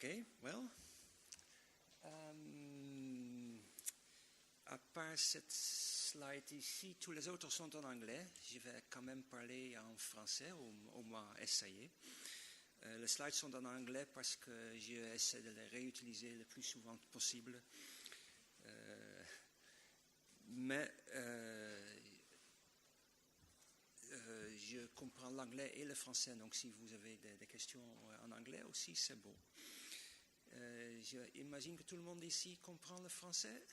Okay, well, à part cette slide ici, tous les autres sont en anglais. Je vais quand même parler en français, au moins essayer. Les slides sont en anglais parce que j'essaie de les réutiliser le plus souvent possible. Mais je comprends l'anglais et le français, donc si vous avez des questions en anglais aussi, c'est bon. J'imagine que tout le monde ici comprend le français.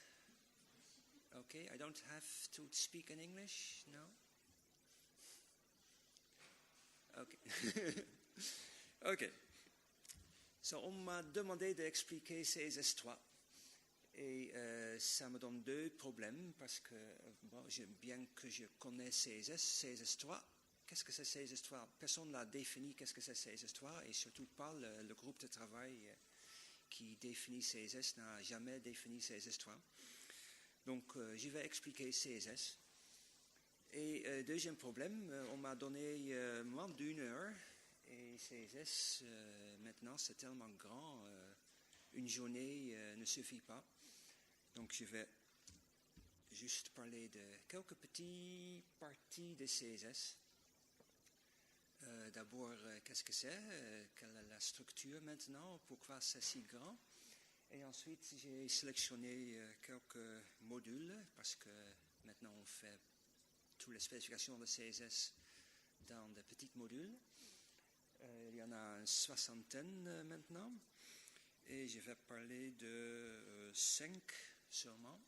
Okay, I don't have to speak in English, no? Okay. Okay. So, on m'a demandé d'expliquer CSS3. Et ça me donne deux problèmes parce que, bon, bien que je connais CSS3, qu'est-ce que c'est CSS3? Personne ne l'a défini, qu'est-ce que c'est CSS3, et surtout pas le groupe de travail qui définit CSS n'a jamais défini CSS3. Donc, je vais expliquer CSS. Et deuxième problème, on m'a donné moins d'une heure, et CSS, maintenant, c'est tellement grand, une journée ne suffit pas. Donc, je vais juste parler de quelques petites parties de CSS. D'abord, qu'est-ce que c'est? Quelle est la structure maintenant? Pourquoi c'est si grand? Et ensuite, j'ai sélectionné quelques modules parce que maintenant, on fait toutes les spécifications de CSS dans des petits modules. Il y en a une soixantaine maintenant. Et je vais parler de 5 seulement,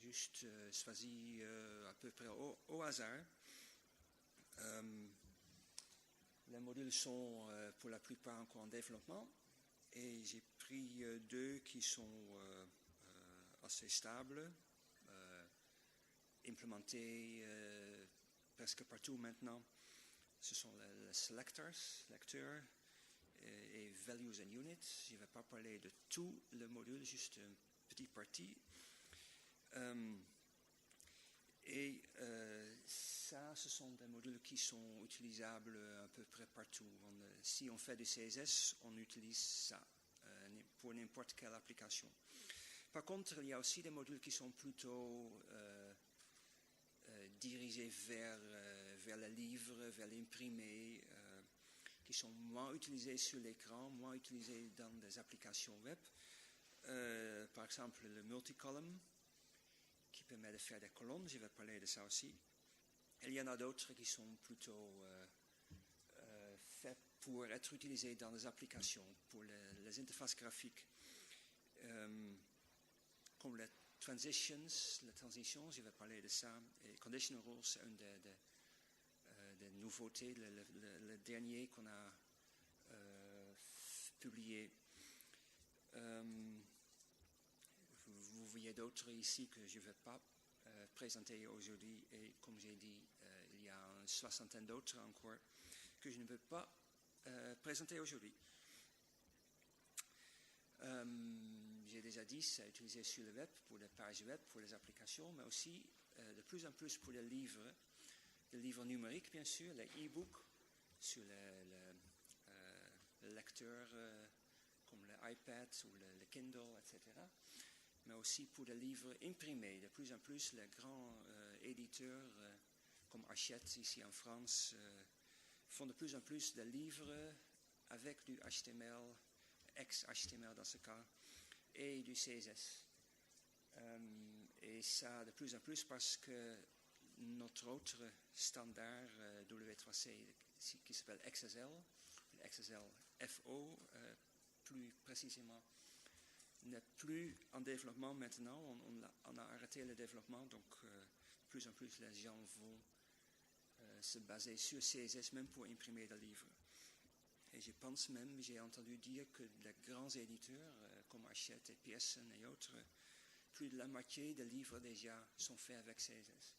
juste choisi à peu près au hasard. Les modules sont pour la plupart encore en développement et j'ai pris 2 qui sont assez stables, implémentés presque partout maintenant. Ce sont les selectors, lecteurs, et values and units. Je ne vais pas parler de tout le module, juste une petite partie. Ça, ce sont des modules qui sont utilisables à peu près partout. Si on fait du CSS, on utilise ça pour n'importe quelle application. Par contre, il y a aussi des modules qui sont plutôt dirigés vers le livre, vers l'imprimé, qui sont moins utilisés sur l'écran, moins utilisés dans des applications web. Par exemple, le multicolumn, qui permet de faire des colonnes, je vais parler de ça aussi. Il y en a d'autres qui sont plutôt faits pour être utilisés dans les applications, pour les interfaces graphiques, comme les transitions, je vais parler de ça. Et conditional rules, c'est une des nouveautés, le dernier qu'on a publié. Vous voyez d'autres ici que je ne vais pas présenter aujourd'hui, et comme j'ai dit, il y a une soixantaine d'autres encore que je ne peux pas présenter aujourd'hui. J'ai déjà dit, c'est utilisé sur le web, pour les pages web, pour les applications, mais aussi de plus en plus pour les livres numériques, bien sûr, les e-books, sur le lecteur comme l'iPad ou le Kindle, etc. Mais aussi pour les livres imprimés. De plus en plus, les grands éditeurs comme Hachette ici en France font de plus en plus de livres avec du HTML, ex-HTML dans ce cas, et du CSS. Et ça de plus en plus parce que notre autre standard W3C qui s'appelle XSL, XSL FO plus précisément, n'est plus en développement maintenant. On a arrêté le développement, donc de plus en plus les gens vont se baser sur CSS même pour imprimer des livres. Et je pense même, j'ai entendu dire que les grands éditeurs comme Hachette et Pearson et autres, plus de la moitié des livres déjà sont faits avec CSS.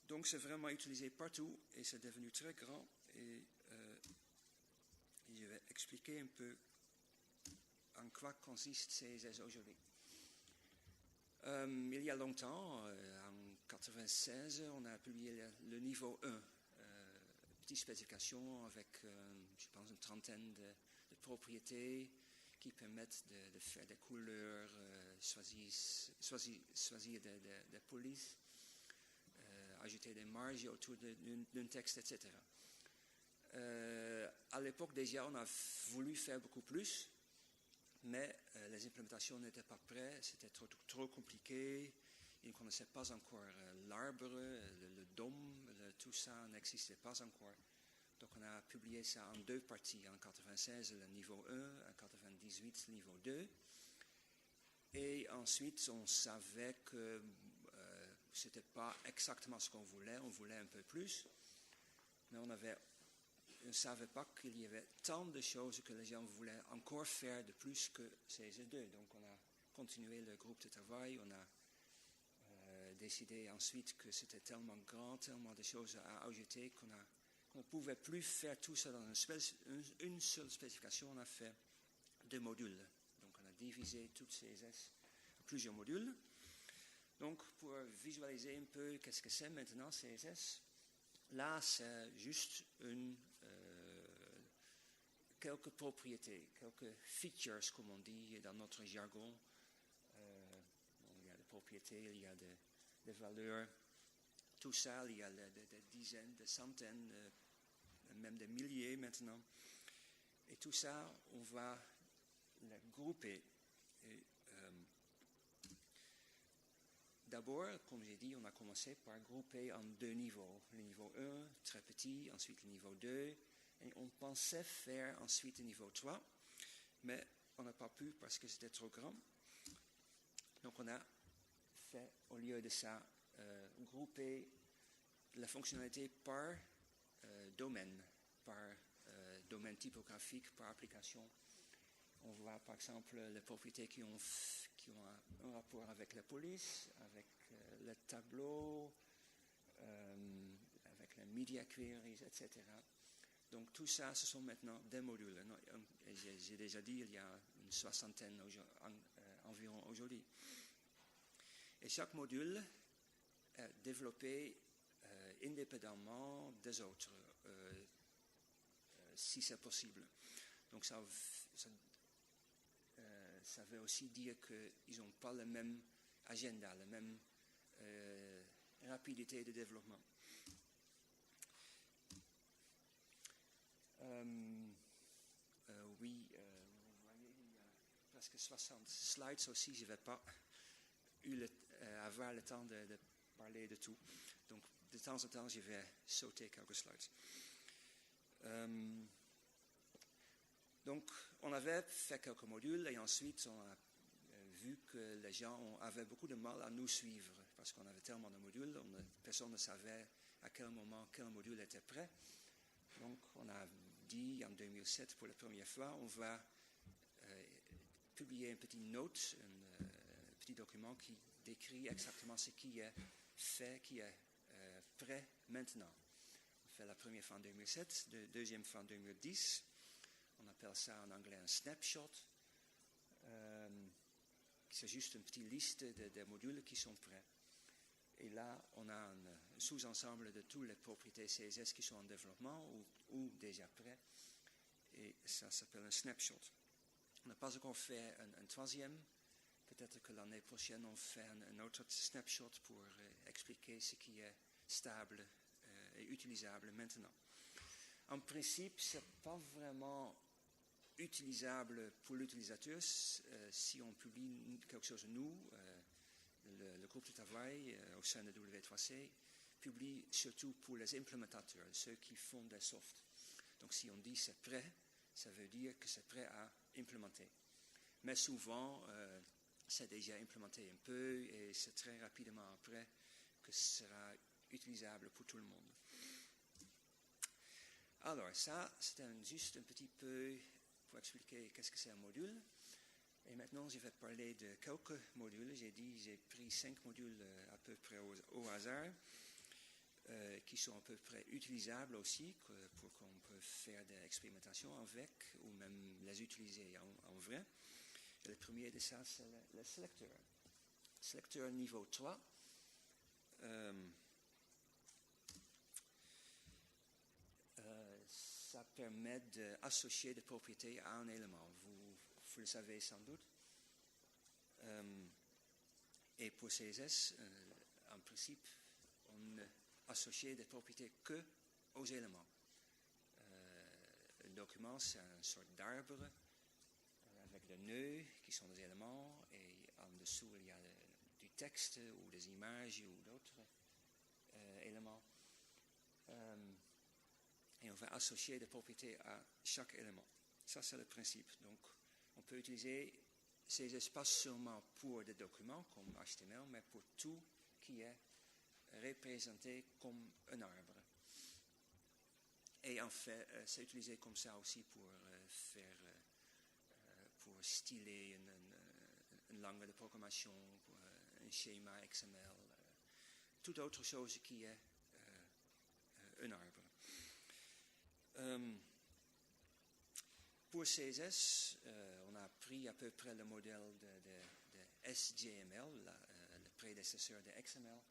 Donc c'est vraiment utilisé partout et c'est devenu très grand, et je vais expliquer un peu en quoi consiste CSS aujourd'hui. Il y a longtemps, en 1996, on a publié le niveau 1, petite spécification avec, je pense, une trentaine de propriétés qui permettent de faire des couleurs, choisir des polices, ajouter des marges autour d'un texte, etc. À l'époque déjà, on a voulu faire beaucoup plus, mais les implémentations n'étaient pas prêtes, c'était trop compliqué. Ils ne connaissaient pas encore l'arbre, le dôme, tout ça n'existait pas encore. Donc on a publié ça en 2 parties, en 96 le niveau 1, en 98 le niveau 2. Et ensuite on savait que ce n'était pas exactement ce qu'on voulait un peu plus, mais on ne savait pas qu'il y avait tant de choses que les gens voulaient encore faire de plus que CSS2. Donc on a continué le groupe de travail, on a décidé ensuite que c'était tellement grand, tellement de choses à ajouter qu'on ne pouvait plus faire tout ça dans une seule spécification. On a fait 2 modules. Donc on a divisé tout CSS en plusieurs modules. Donc pour visualiser un peu qu'est-ce que c'est maintenant CSS, là c'est juste quelques propriétés, quelques features comme on dit dans notre jargon. Il y a des propriétés, il y a des valeurs, tout ça, il y a des dizaines, des centaines, même des milliers maintenant. Et tout ça, on va les grouper. D'abord, comme j'ai dit, on a commencé par grouper en 2 niveaux. Le niveau 1, très petit, ensuite le niveau 2, et on pensait faire ensuite le niveau 3, mais on n'a pas pu parce que c'était trop grand. Donc on a fait, au lieu de ça, grouper la fonctionnalité par domaine, par domaine typographique, par application. On voit par exemple les propriétés qui ont un rapport avec la police, avec le tableau, avec les media queries, etc. Donc tout ça, ce sont maintenant des modules. J'ai déjà dit, il y a une 60aine environ aujourd'hui. Et chaque module est développé indépendamment des autres, si c'est possible. Donc ça veut aussi dire qu'ils n'ont pas le même agenda, la même rapidité de développement. Oui, vous voyez, il y a presque 60 slides aussi. Je ne vais pas avoir le temps de parler de tout. Donc, de temps en temps, je vais sauter quelques slides. Donc, on avait fait quelques modules et ensuite, on a vu que les gens avaient beaucoup de mal à nous suivre parce qu'on avait tellement de modules, personne ne savait à quel moment quel module était prêt. Donc, on a dit en 2007 pour la première fois, on va publier une petite note, un petit document qui décrit exactement ce qui est fait, qui est prêt maintenant. On fait la première fois en 2007, la deuxième fois en 2010. On appelle ça en anglais un snapshot. C'est juste une petite liste de modules qui sont prêts. Et là, on a un sous-ensemble de toutes les propriétés CSS qui sont en développement ou déjà prêts. Et ça s'appelle un snapshot. On n'a pas encore fait un troisième. Peut-être que l'année prochaine, on fait un autre snapshot pour expliquer ce qui est stable et utilisable maintenant. En principe, ce n'est pas vraiment utilisable pour l'utilisateur si on publie quelque chose nous. Le groupe de travail au sein de W3C publie surtout pour les implémentateurs, ceux qui font des softs. Donc si on dit c'est prêt, ça veut dire que c'est prêt à implémenter. Mais souvent, c'est déjà implémenté un peu et c'est très rapidement après que ce sera utilisable pour tout le monde. Alors ça, c'était juste un petit peu pour expliquer qu'est-ce que c'est un module. Et maintenant, je vais parler de quelques modules. J'ai pris 5 modules à peu près au hasard, qui sont à peu près utilisables aussi, pour qu'on peut faire des expérimentations avec, ou même les utiliser en vrai. Et le premier de ça, c'est le sélecteur. Sélecteur niveau 3. Ça permet d'associer des propriétés à un élément. Vous le savez sans doute. Et pour CSS, en principe, on n'associe des propriétés que aux éléments. Un document, c'est une sorte d'arbre avec des nœuds qui sont des éléments, et en dessous, il y a du texte ou des images ou d'autres éléments. Et on va associer des propriétés à chaque élément. Ça, c'est le principe. Donc, on peut utiliser ces espaces seulement pour des documents comme HTML, mais pour tout qui est représenté comme un arbre. Et en fait, c'est utilisé comme ça aussi pour pour styler une langue de programmation, un schéma XML, toute autre chose qui est un arbre. Pour CSS, on a pris à peu près le modèle de SGML, le prédécesseur de XML,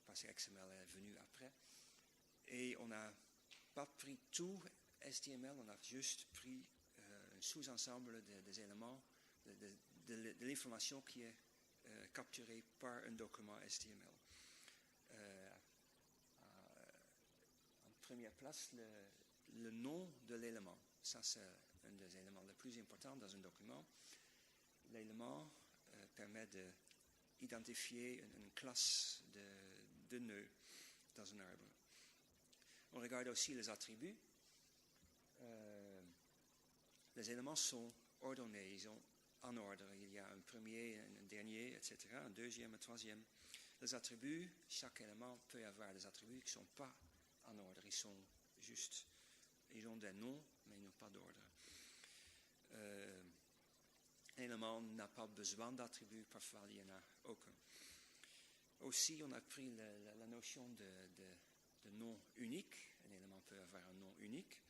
parce que XML est venu après. Et on n'a pas pris tout HTML, on a juste pris un sous-ensemble des éléments, de l'information qui est capturée par un document HTML. En première place, le nom de l'élément. Ça, c'est un des éléments les plus importants dans un document. L'élément permet d'identifier une classe de nœuds dans un arbre. On regarde aussi les attributs. Les éléments sont ordonnés, ils sont en ordre. Il y a un premier, un dernier, etc., un deuxième, un troisième. Les attributs, chaque élément peut avoir des attributs qui ne sont pas en ordre. Ils ont des noms, mais ils n'ont pas d'ordre. Un élément n'a pas besoin d'attributs, parfois il n'y en a aucun. Aussi, on a pris la notion de nom unique. Un élément peut avoir un nom unique.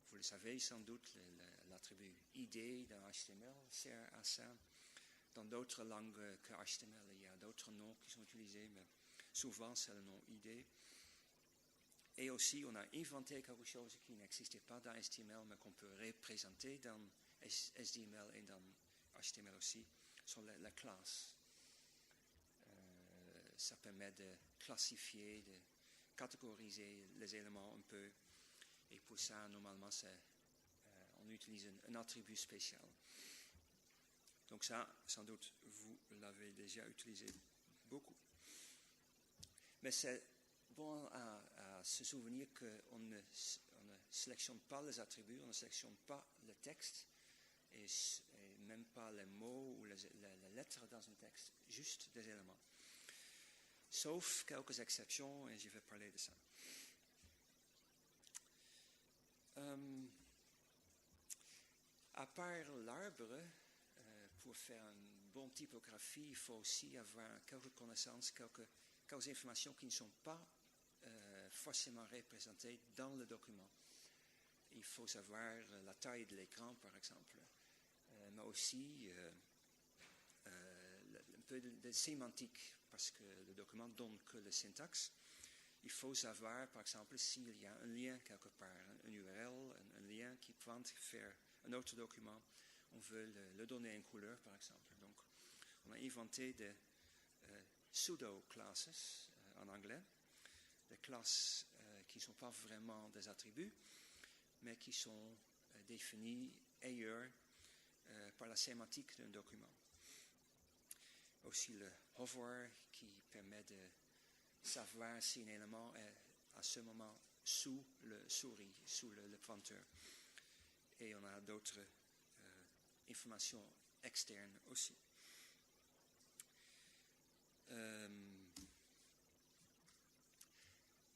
Vous le savez sans doute, l'attribut ID dans HTML sert à ça. Dans d'autres langues que HTML, il y a d'autres noms qui sont utilisés, mais souvent c'est le nom ID. Et aussi, on a inventé quelque chose qui n'existait pas dans HTML, mais qu'on peut représenter dans HTML et dans HTML aussi, sont la classe. Ça permet de classifier, de catégoriser les éléments un peu. Et pour ça, normalement, on utilise un attribut spécial. Donc ça, sans doute, vous l'avez déjà utilisé beaucoup. Mais c'est bon à se souvenir qu'on ne sélectionne pas les attributs, on ne sélectionne pas le texte, et même pas les mots ou les lettres dans un texte, juste des éléments. Sauf quelques exceptions, et je vais parler de ça. À part l'arbre, pour faire une bonne typographie, il faut aussi avoir quelques connaissances, quelques informations qui ne sont pas forcément représentées dans le document. Il faut savoir la taille de l'écran, par exemple, mais aussi un peu de sémantique, parce que le document ne donne que le syntaxe. Il faut savoir, par exemple, s'il y a un lien quelque part, un URL, un lien qui pointe vers un autre document. On veut le donner une couleur, par exemple. Donc, on a inventé des pseudo-classes en anglais, des classes qui ne sont pas vraiment des attributs, mais qui sont définies ailleurs par la sémantique d'un document. Aussi le hover qui permet de savoir si un élément est à ce moment sous le souris, sous le pointeur. Et on a d'autres informations externes aussi.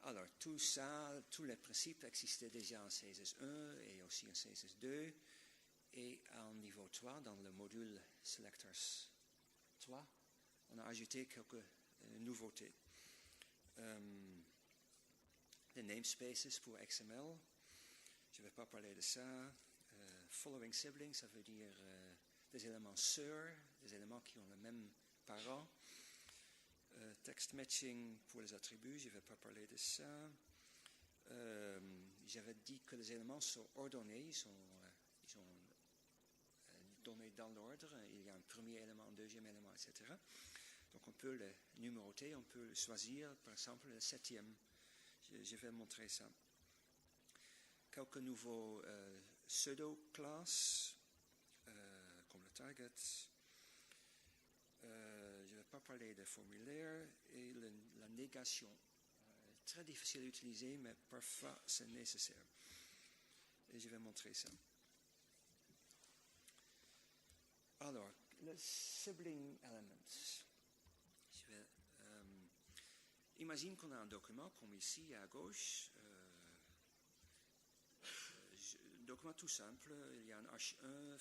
Alors, tout ça, tous les principes existaient déjà en CSS1 et aussi en CSS2. Et en niveau 3, dans le module Selectors 3, on a ajouté quelques nouveautés. Les namespaces pour XML, je ne vais pas parler de ça. Following siblings, ça veut dire des éléments sœurs, des éléments qui ont le même parent. Text matching pour les attributs, je ne vais pas parler de ça. j'avais dit que les éléments sont ordonnés, ils sont donnés dans l'ordre. Il y a un premier élément, un deuxième élément, etc. Donc on peut les numéroter, on peut choisir, par exemple, le septième. Je vais montrer ça. Quelques nouveaux pseudo-classes, comme le target. Je ne vais pas parler des formulaires et la négation. Très difficile à utiliser, mais parfois c'est nécessaire. Et je vais montrer ça. Alors, le sibling element. Imagine qu'on a un document, comme ici à gauche. Document tout simple. Il y a un H1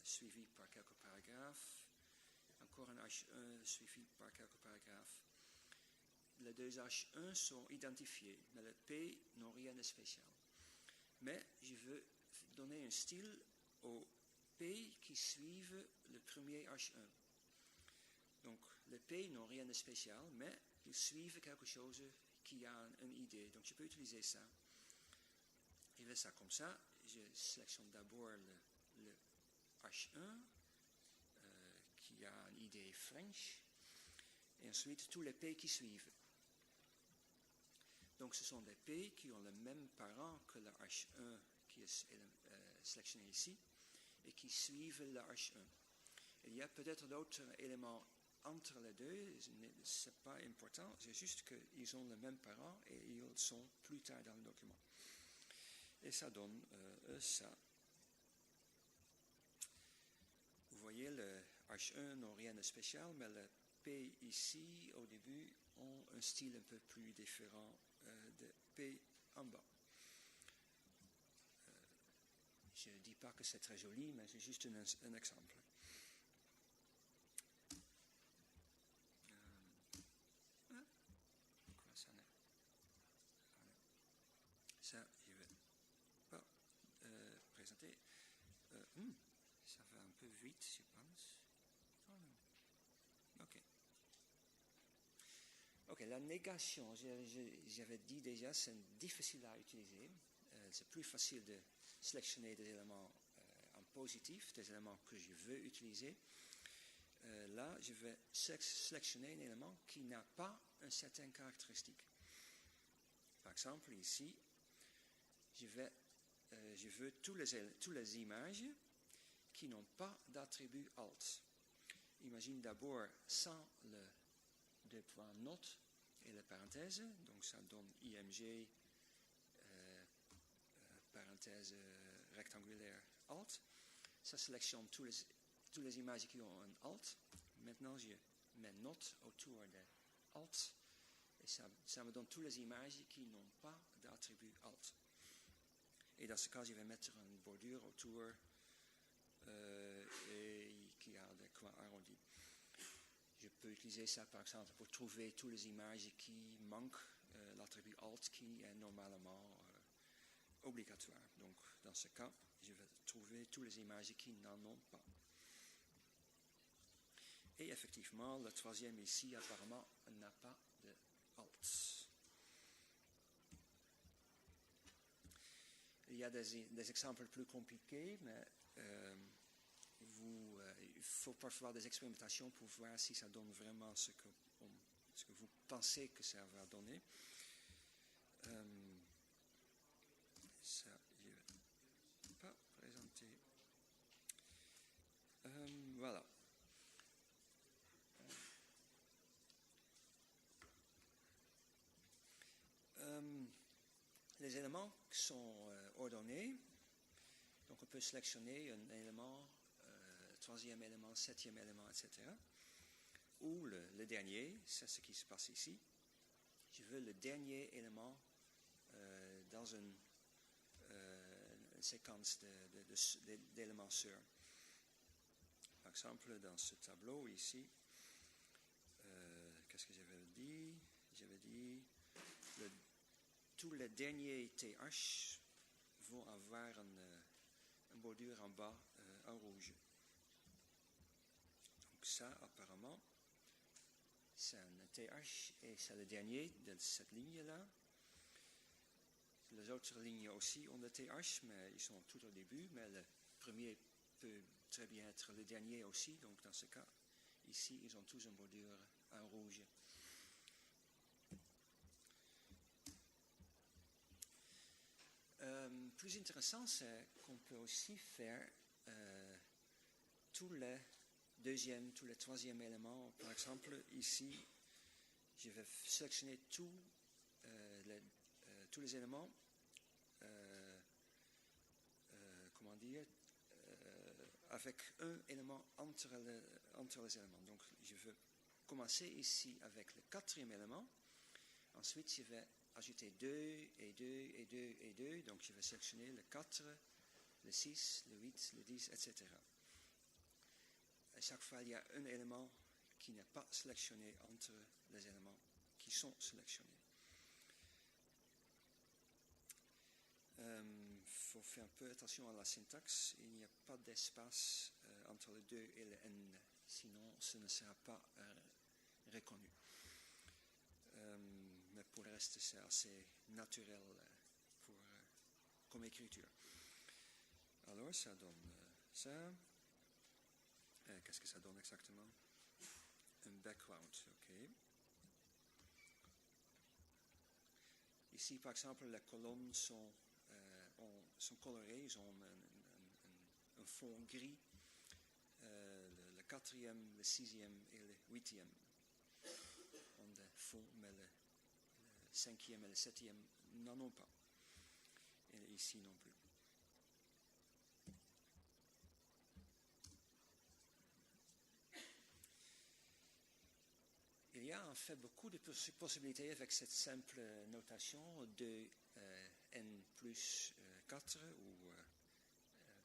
suivi par quelques paragraphes. Encore un H1 suivi par quelques paragraphes. Les deux H1 sont identifiés, mais les P n'ont rien de spécial. Mais je veux donner un style aux P qui suivent le premier H1. Donc, les P n'ont rien de spécial, mais ils suivent quelque chose qui a une idée. Donc, je peux utiliser ça. Je fais ça comme ça. Je sélectionne d'abord le H1 qui a une idée French. Et ensuite, tous les P qui suivent. Donc, ce sont des P qui ont le même parent que le H1 qui est sélectionné ici et qui suivent le H1. Il y a peut-être d'autres éléments entre les deux, ce n'est pas important, c'est juste qu'ils ont le même parent et ils sont plus tard dans le document. Et ça donne ça. Vous voyez, le H1 n'a rien de spécial, mais le P ici, au début, ont un style un peu plus différent de P en bas. Je ne dis pas que c'est très joli, mais c'est juste un exemple. Ça, je ne vais pas présenter. Ça va un peu vite, je pense. Oh non. Ok, la négation, j'avais dit déjà, c'est difficile à utiliser. C'est plus facile de sélectionner des éléments en positif, des éléments que je veux utiliser. Là, je vais sélectionner un élément qui n'a pas une certaine caractéristique. Par exemple, ici, je veux toutes les images qui n'ont pas d'attribut alt. Imagine d'abord sans le deux points notes et la parenthèse, donc ça donne IMG, parenthèse rectangulaire alt. Ça sélectionne toutes les images qui ont un alt. Maintenant, je mets note autour de alt et ça me donne toutes les images qui n'ont pas d'attribut alt. Et dans ce cas, je vais mettre une bordure autour et qui a des coins arrondis. Je peux utiliser ça, par exemple, pour trouver toutes les images qui manquent l'attribut alt qui est normalement obligatoire. Donc, dans ce cas, je vais trouver toutes les images qui n'en ont pas. Et effectivement, le troisième ici, apparemment, n'a pas de alt. Il y a des exemples plus compliqués, mais il faut parfois des expérimentations pour voir si ça donne vraiment ce que vous pensez que ça va donner. Ça, je ne vais pas présenter. Voilà. Les éléments sont ordonnés. Donc on peut sélectionner un élément, troisième élément, septième élément, etc. Ou le dernier, c'est ce qui se passe ici. Je veux le dernier élément dans une séquence d'éléments sûrs. Par exemple, dans ce tableau ici, qu'est-ce que j'avais dit? J'avais dit tous les derniers TH vont avoir une bordure en bas en rouge. Donc ça, apparemment, c'est un TH et c'est le dernier de cette ligne-là. Les les autres lignes aussi ont le TH, mais ils sont tout au début, mais le premier peut très bien être le dernier aussi, donc dans ce cas, ici, ils ont tous une bordure en rouge. Plus intéressant, c'est qu'on peut aussi faire tous les deuxième, tous les troisième éléments. Par exemple, ici, je vais sélectionner tous les éléments, comment dire, avec un élément entre les éléments. Donc, je veux commencer ici avec le quatrième élément. Ensuite, je vais ajouter 2 et 2 et 2 et 2. Donc, je vais sélectionner le 4, le 6, le 8, le 10, etc. À chaque fois, il y a un élément qui n'est pas sélectionné entre les éléments qui sont sélectionnés. Il faut faire un peu attention à la syntaxe. Il n'y a pas d'espace entre le 2 et le n, sinon ce ne sera pas reconnu. Mais pour le reste, c'est assez naturel comme écriture. Alors, ça donne ça. Qu'est-ce que ça donne exactement? Un background, ok. Ici, par exemple, les colonnes sont colorées, ils ont un fond gris. Le quatrième, le sixième et le huitième ont des fonds, mais le cinquième et le septième n'en ont pas. Et ici non plus. Il y a en fait beaucoup de possibilités avec cette simple notation de n plus 4 ou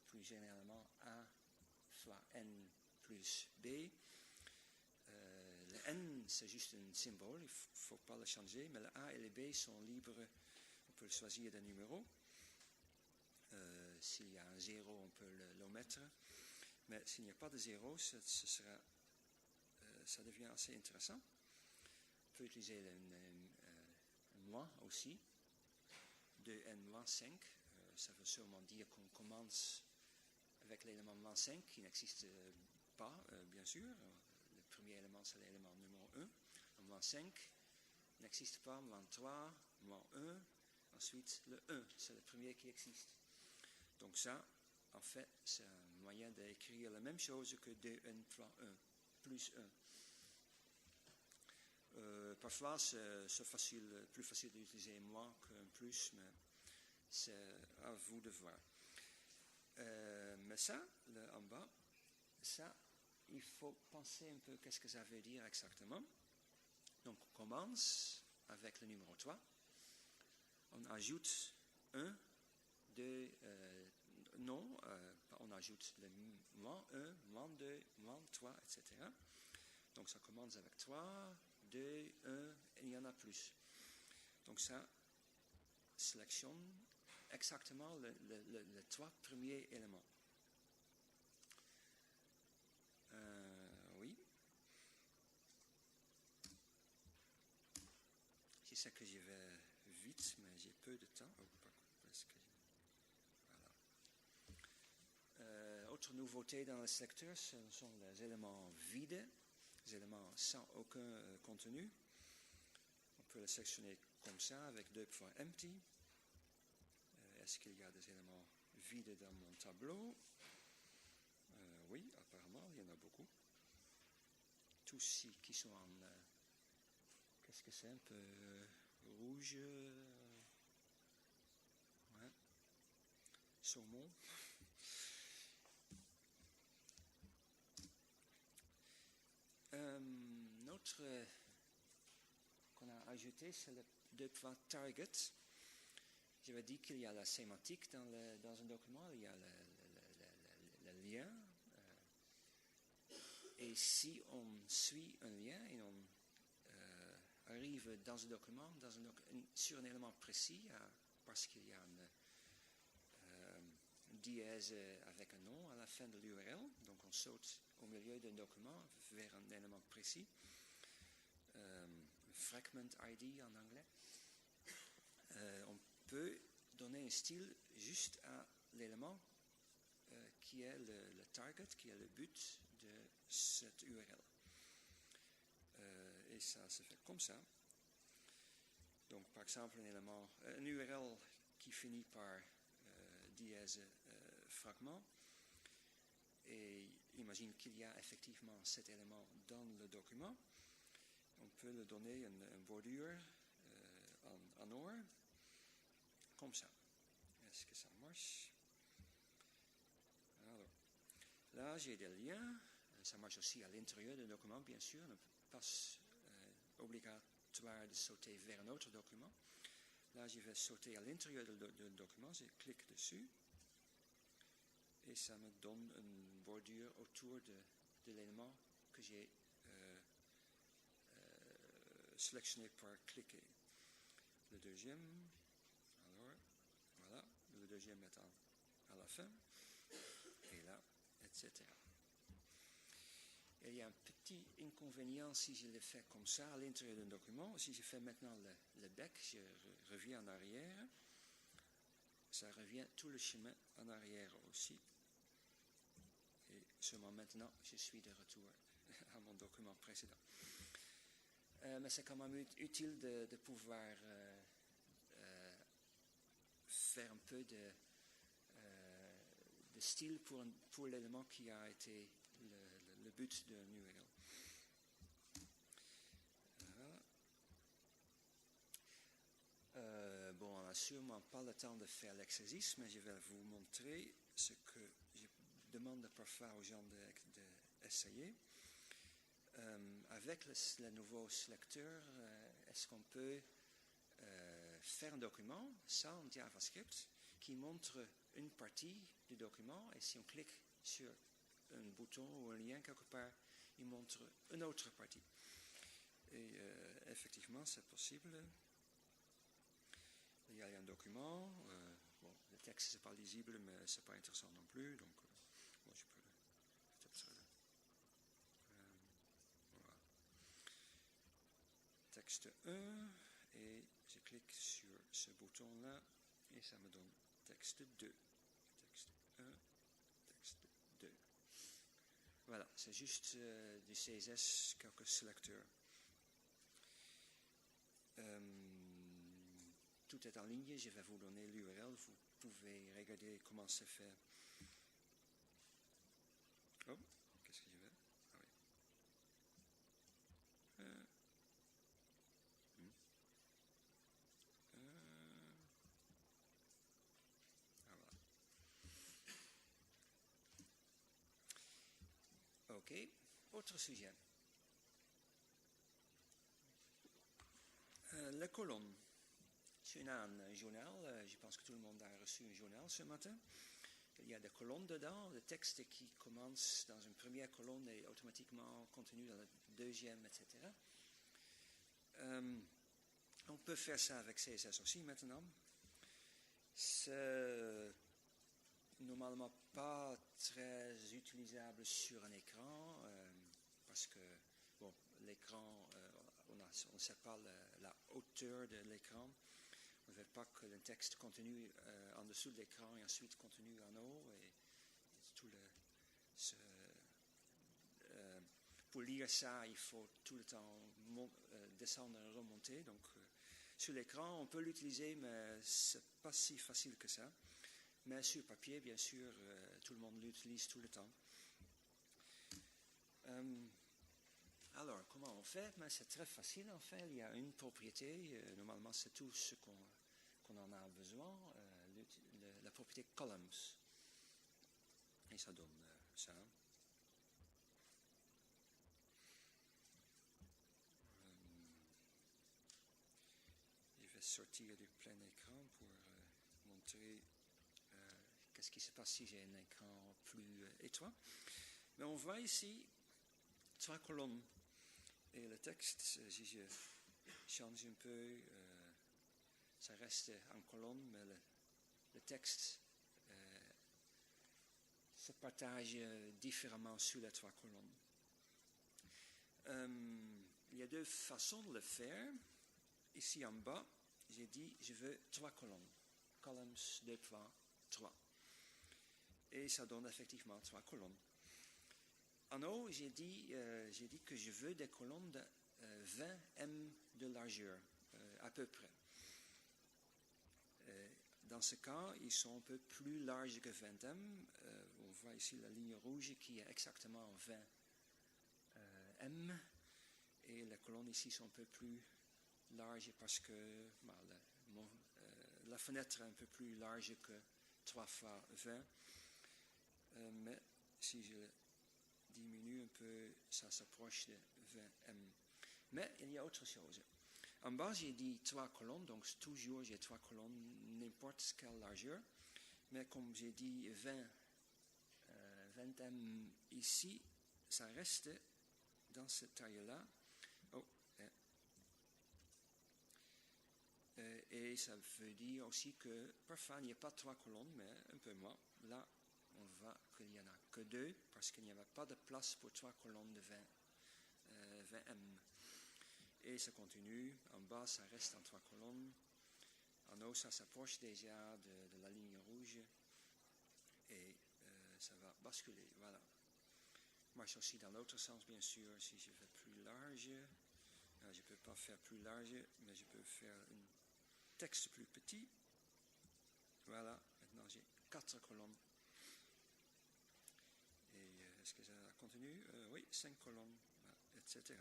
plus généralement a fois n plus b. Le n, c'est juste un symbole, il ne faut pas le changer, mais le a et le b sont libres, on peut choisir des numéros. S'il y a un 0, on peut l'omettre, mais s'il n'y a pas de 0, ça devient assez intéressant. On peut utiliser un moins aussi, 2n-5, ça veut sûrement dire qu'on commence avec l'élément moins 5 qui n'existe pas, bien sûr. Le premier élément, c'est l'élément numéro 1. Le moins 5 n'existe pas, moins 3, moins 1. Ensuite, le 1, c'est le premier qui existe. Donc ça, en fait, c'est un moyen d'écrire la même chose que 2n fois 1, plus 1. Parfois, c'est plus facile d'utiliser moins qu'un plus, mais c'est à vous de voir. Mais ça, en bas, ça, il faut penser un peu qu'est-ce que ça veut dire exactement. Donc, on commence avec le numéro 3. On ajoute 1, 2, non, on ajoute le moins 1, moins 2, moins 3, etc. Donc, ça commence avec 3, 2, 1, et il y en a plus. Donc, ça sélectionne exactement les 3 premiers éléments. Oui. Je sais que j'y vais vite, mais j'ai peu de temps. Voilà. Autre nouveauté dans le sélecteur, ce sont les éléments vides, les éléments sans aucun contenu. On peut les sélectionner comme ça, avec 2 fois empty. Est-ce qu'il y a des éléments vides dans mon tableau? Oui, apparemment, il y en a beaucoup. Tous ceux qui sont en... qu'est-ce que c'est? Un peu rouge. Ouais. Saumon. Notre qu'on a ajouté, c'est le 2 fois target. J'avais dit qu'il y a la sémantique dans un document, il y a le lien. Et si on suit un lien et on arrive dans un document, sur un élément précis, parce qu'il y a un dièse avec un nom à la fin de l'URL, donc on saute au milieu d'un document vers un élément précis, fragment ID en anglais, on peut un style juste à l'élément qui est le target, qui est le but de cette URL. Et ça se fait comme ça. Donc, par exemple, un URL qui finit par dièse fragment, et imagine qu'il y a effectivement cet élément dans le document. On peut lui donner une bordure en or, comme ça. Est-ce que ça marche? Alors, là, j'ai des liens. Ça marche aussi à l'intérieur du document, bien sûr. On n'est pas obligatoire de sauter vers un autre document. Là, je vais sauter à l'intérieur du document. Je clique dessus. Et ça me donne une bordure autour de l'élément que j'ai sélectionné par cliquer. Le deuxième, alors, voilà, le deuxième est à la fin, et là, etc. Et il y a un petit inconvénient si je le fais comme ça à l'intérieur d'un document. Si je fais maintenant le bec, je reviens en arrière, ça revient tout le chemin en arrière aussi. Et seulement maintenant, je suis de retour à mon document précédent. Mais c'est quand même utile de pouvoir faire un peu de style pour l'élément qui a été le but d'un URL. Voilà. Bon, on n'a sûrement pas le temps de faire l'exercice, mais je vais vous montrer ce que je demande parfois aux gens d'essayer. Avec le nouveau sélecteur, est-ce qu'on peut faire un document sans JavaScript qui montre une partie du document, et si on clique sur un bouton ou un lien quelque part, il montre une autre partie. Et effectivement, c'est possible. Il y a un document. Bon, le texte n'est pas lisible, mais ce n'est pas intéressant non plus. Donc, bon, je peux peut-être. Voilà. Texte 1, et je clique sur ce bouton-là, et ça me donne texte 2. Texte 1, texte 2. Voilà, c'est juste du CSS, quelques sélecteurs. Tout est en ligne, je vais vous donner l'URL, vous pouvez regarder comment c'est fait. Oh, qu'est-ce que je vais? Ah oui. Ah voilà. Ok, autre sujet. La colonne. Si on a un journal, je pense que tout le monde a reçu un journal ce matin. Il y a des colonnes dedans, le texte qui commence dans une première colonne et automatiquement continue dans la deuxième, etc. On peut faire ça avec CSS aussi maintenant. C'est normalement pas très utilisable sur un écran parce que bon, l'écran, on ne sait pas la hauteur de l'écran. On ne veut pas que le texte continue en dessous de l'écran et ensuite continue en haut. Et tout pour lire ça, il faut tout le temps descendre et remonter. Donc, sur l'écran, on peut l'utiliser, mais ce n'est pas si facile que ça. Mais sur papier, bien sûr, tout le monde l'utilise tout le temps. Alors, comment on fait? C'est très facile en fait. Il y a une propriété. Normalement, c'est tout ce qu'on en a besoin. La propriété columns. Et ça donne ça. Je vais sortir du plein écran pour montrer qu'est-ce qui se passe si j'ai un écran plus étroit. Mais on voit ici 3 colonnes. Et le texte, si je change un peu, ça reste en colonne, mais le texte se partage différemment sur les 3 colonnes. Il y a 2 façons de le faire. Ici en bas, j'ai dit je veux 3 colonnes. columns, 2 points, 3. Et ça donne effectivement 3 colonnes. En haut, j'ai dit que je veux des colonnes de 20 m de largeur, à peu près. Dans ce cas, ils sont un peu plus larges que 20 m. On voit ici la ligne rouge qui est exactement 20 m. Et les colonnes ici sont un peu plus larges parce que la fenêtre est un peu plus large que 3 fois 20. Mais si je diminue un peu, ça s'approche de 20 m. Mais il y a autre chose. En bas, j'ai dit 3 colonnes, donc toujours j'ai 3 colonnes, n'importe quelle largeur. Mais comme j'ai dit 20 m ici, ça reste dans cette taille-là. Et ça veut dire aussi que parfois il n'y a pas 3 colonnes, mais un peu moins. Là, on voit qu'il n'y en a que 2, parce qu'il n'y avait pas de place pour 3 colonnes de 20 m. Et ça continue. En bas, ça reste en 3 colonnes. En haut, ça s'approche déjà de la ligne rouge. Et ça va basculer. Voilà. Marche aussi dans l'autre sens, bien sûr. Si je fais plus large, je ne peux pas faire plus large, mais je peux faire un texte plus petit. Voilà. Maintenant, j'ai 4 colonnes. Et est-ce que ça continue? Oui, 5 colonnes, etc.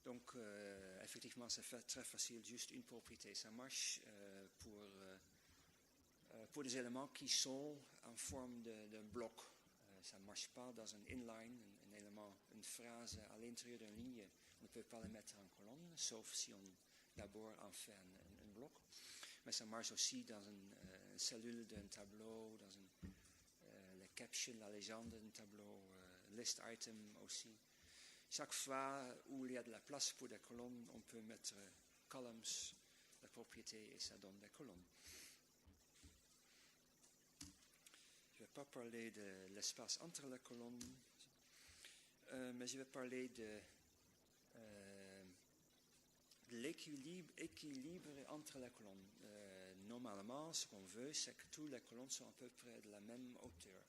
Donc, effectivement, c'est très facile, juste une propriété. Ça marche pour des éléments qui sont en forme d'un bloc. Ça ne marche pas dans un inline, un élément, une phrase à l'intérieur d'une ligne. On ne peut pas le mettre en colonne, sauf si on d'abord en fait un bloc. Mais ça marche aussi dans une cellule d'un tableau, dans la caption, la légende d'un tableau, list item aussi. Chaque fois où il y a de la place pour des colonnes, on peut mettre columns, la propriété, et ça donne des colonnes. Je ne vais pas parler de l'espace entre les colonnes, mais je vais parler de l'équilibre entre les colonnes. Normalement, ce qu'on veut, c'est que toutes les colonnes soient à peu près de la même hauteur.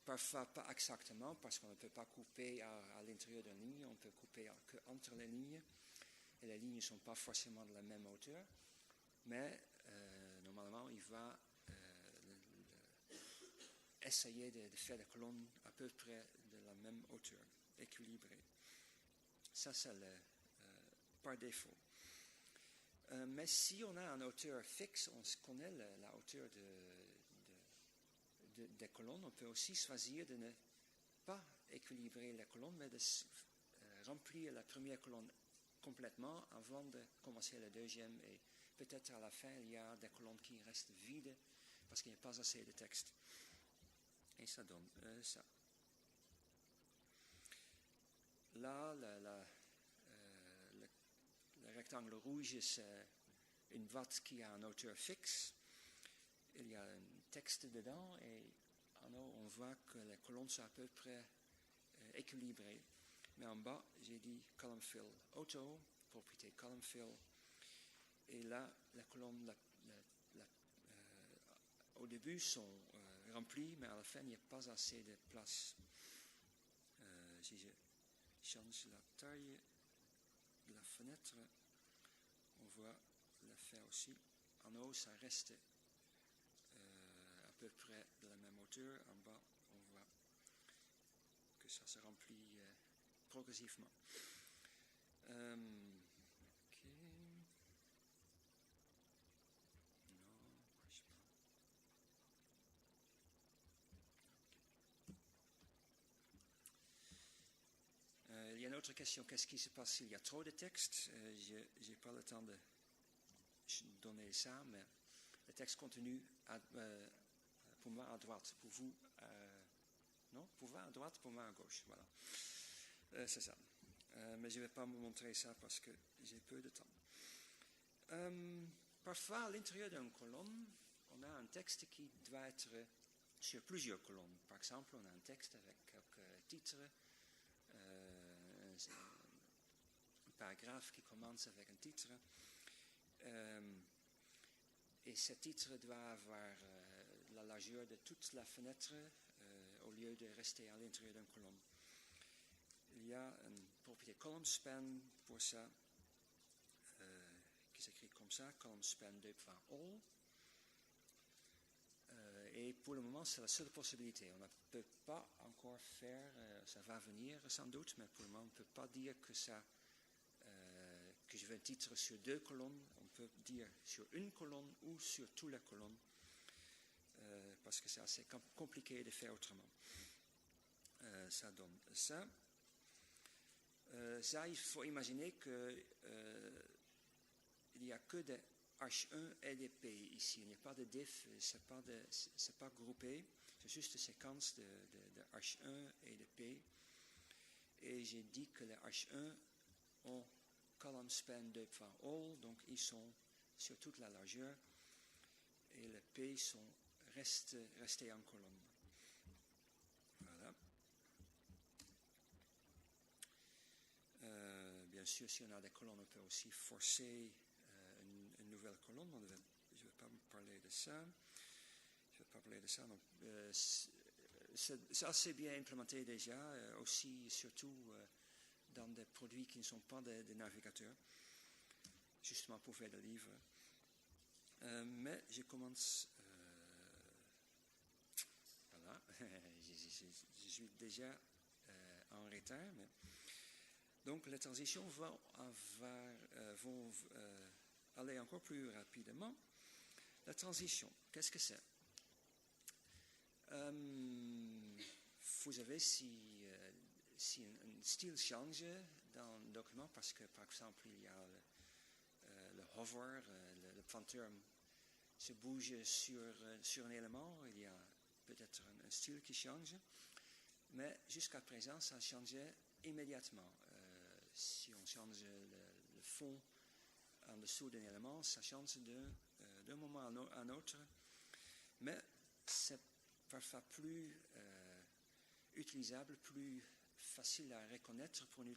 Parfois pas exactement, parce qu'on ne peut pas couper à l'intérieur d'une ligne, on peut couper entre les lignes, et les lignes ne sont pas forcément de la même hauteur, mais normalement il va essayer de faire des colonnes à peu près de la même hauteur, équilibrées. Ça, c'est par défaut. Mais si on a une hauteur fixe, on connaît la hauteur des colonnes, on peut aussi choisir de ne pas équilibrer les colonnes, mais de remplir la première colonne complètement avant de commencer la deuxième, et peut-être à la fin il y a des colonnes qui restent vides parce qu'il n'y a pas assez de texte. Et ça donne ça. Là, le rectangle rouge, c'est une boîte qui a une hauteur fixe. Il y a un texte dedans et en haut, on voit que les colonnes sont à peu près équilibrées. Mais en bas, j'ai dit column fill auto, propriété column fill. Et là, les colonnes au début sont remplies, mais à la fin, il n'y a pas assez de place. Si je change la taille de la fenêtre, on voit l'effet aussi. En haut, ça reste à peu près de la même hauteur. En bas, on voit que ça se remplit progressivement. Ok. Non, marche pas. Il y a une autre question. Qu'est-ce qui se passe s'il y a trop de texte? Je n'ai pas le temps de donner ça, mais le texte continue pour moi à droite, pour vous non, pour moi à droite, pour moi à gauche, voilà. C'est ça. Mais je ne vais pas vous montrer ça parce que j'ai Parfois, à l'intérieur d'une colonne, on a un texte qui doit être sur plusieurs colonnes. Par exemple, on a un texte avec quelques titres, un paragraphe qui commence avec un titre. Et ce titre doit avoir la largeur de toute la fenêtre au lieu de rester à l'intérieur d'une colonne. Il y a une propriété column span pour ça, qui s'écrit comme ça, column span all. Et pour le moment, c'est la seule possibilité. On ne peut pas encore faire, ça va venir sans doute, mais pour le moment, on ne peut pas dire que je veux un titre sur 2 colonnes. On peut dire sur une colonne ou sur toute la colonne, parce que c'est assez compliqué de faire autrement. Ça donne ça. Ça, il faut imaginer qu'il n'y a que des H1 et des P ici. Il n'y a pas de diff, ce n'est pas groupé. C'est juste une séquence de H1 et de P. Et j'ai dit que les H1 ont column span de all, donc ils sont sur toute la largeur. Et les P sont restés en colonne. Voilà. Bien sûr, si on a des colonnes, on peut aussi forcer une nouvelle colonne. Je ne vais pas parler de ça. Donc, c'est assez bien implémenté déjà, aussi surtout dans des produits qui ne sont pas des navigateurs, justement pour faire des livres. Mais je commence... voilà, je suis déjà en retard. Mais... Donc les transitions vont aller encore plus rapidement. La transition, qu'est-ce que c'est? Vous savez si un style change dans le document, parce que par exemple il y a le hover, le pointeur se bouge sur un élément, il y a peut-être un style qui change, mais jusqu'à présent ça changeait immédiatement. Si on change le fond en dessous d'un élément, ça change d'un moment à un autre, mais c'est parfois plus utilisable, plus facile à reconnaître pour un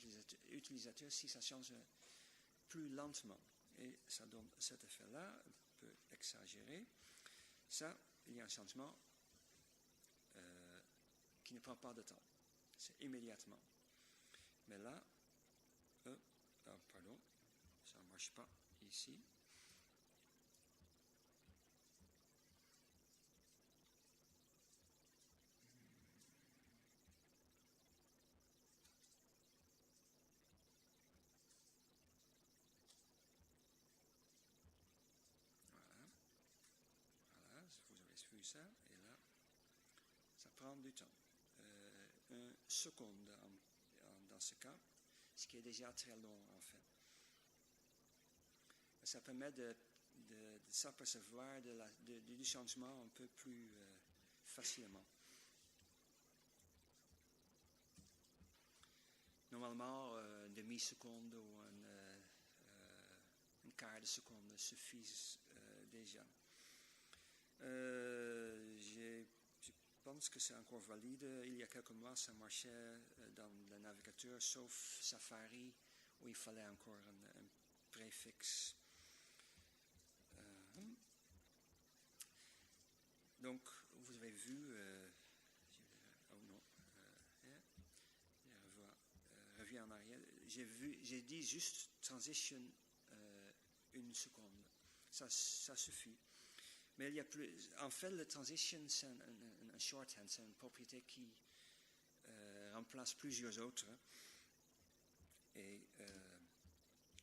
utilisateur si ça change plus lentement. Et ça donne cet effet-là, un peu exagéré. Ça, il y a un changement qui ne prend pas de temps. C'est immédiatement. Mais là, pardon, ça ne marche pas ici. Vous avez vu ça, et là, ça prend du temps. Une seconde dans ce cas, ce qui est déjà très long en fait. Ça permet de s'apercevoir du changement un peu plus facilement. Normalement, une demi-seconde ou un quart de seconde suffisent déjà. Je pense que c'est encore valide. Il y a quelques mois, ça marchait dans le navigateur, sauf Safari, où il fallait encore un préfixe. Donc, vous avez vu... je reviens en arrière. J'ai dit juste transition une seconde. Ça suffit. Mais il y a plus. En fait, le transition, c'est un shorthand, c'est une propriété qui remplace plusieurs autres. Et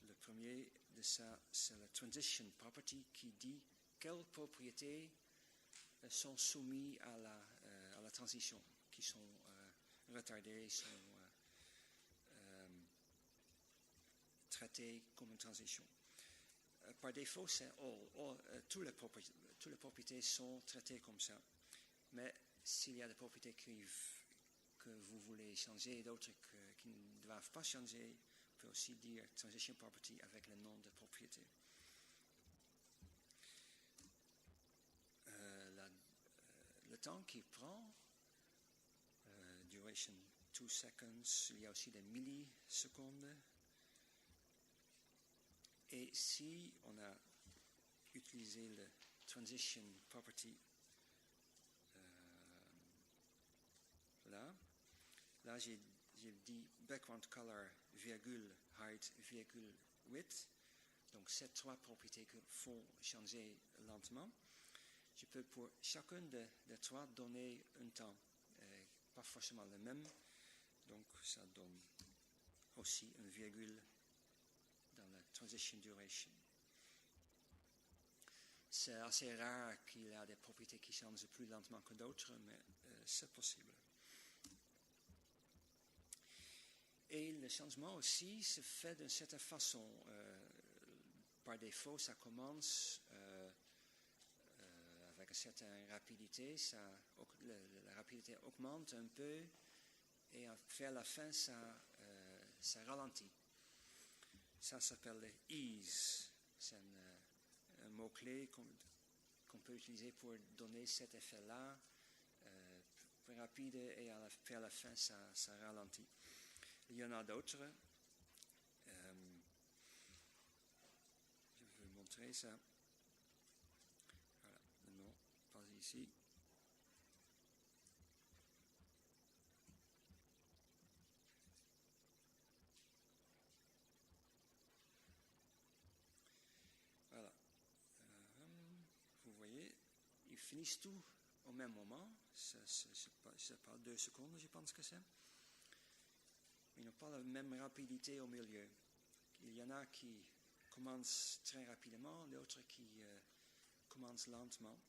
le premier de ça, c'est la transition property qui dit quelles propriétés sont soumises à la transition, qui sont retardées, sont traitées comme une transition. Par défaut, c'est all. Toutes les propriétés sont traitées comme ça. Mais s'il y a des propriétés que vous voulez changer et d'autres qui ne doivent pas changer, on peut aussi dire transition property avec le nom de propriété. temps qu'il prend. Duration 2 seconds. Il y a aussi des millisecondes. Et si on a utilisé le transition property là j'ai dit background color, virgule, height, virgule, width. Donc ces trois propriétés qu'il faut changer lentement. Je peux pour chacune des trois donner un temps, pas forcément le même. Donc ça donne aussi une virgule dans la transition duration. C'est assez rare qu'il y ait des propriétés qui changent plus lentement que d'autres, mais c'est possible. Et le changement aussi se fait d'une certaine façon. Par défaut, ça commence avec une certaine rapidité. La rapidité augmente un peu et vers la fin, ça ralentit. Ça s'appelle le ease. C'est un mot-clé qu'on peut utiliser pour donner cet effet-là, plus rapide et vers la fin, ça ralentit. Il y en a d'autres. Je vais vous montrer ça. Voilà, non, pas ici. Voilà. Vous voyez, ils finissent tout au même moment. C'est pas 2 secondes, je pense que c'est. Ils n'ont pas la même rapidité au milieu. Il y en a qui commencent très rapidement, d'autres qui commencent lentement.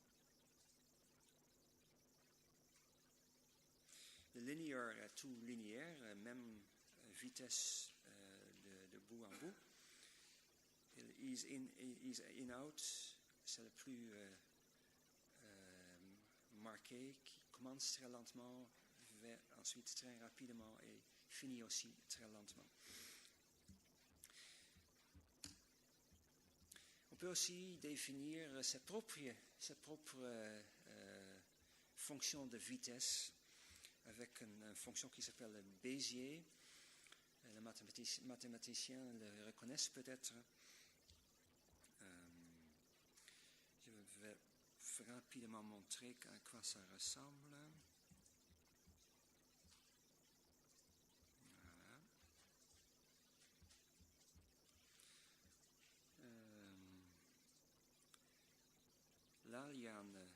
Le linéaire est tout linéaire, même vitesse de bout en bout. Et le ease in, ease in out, c'est le plus marqué, qui commence très lentement, ensuite très rapidement et finit aussi très lentement. On peut aussi définir ses propres fonctions de vitesse avec une fonction qui s'appelle le Bézier. Les mathématiciens le reconnaissent peut-être. Je vais rapidement montrer à quoi ça ressemble. Voilà. Là, il y a une...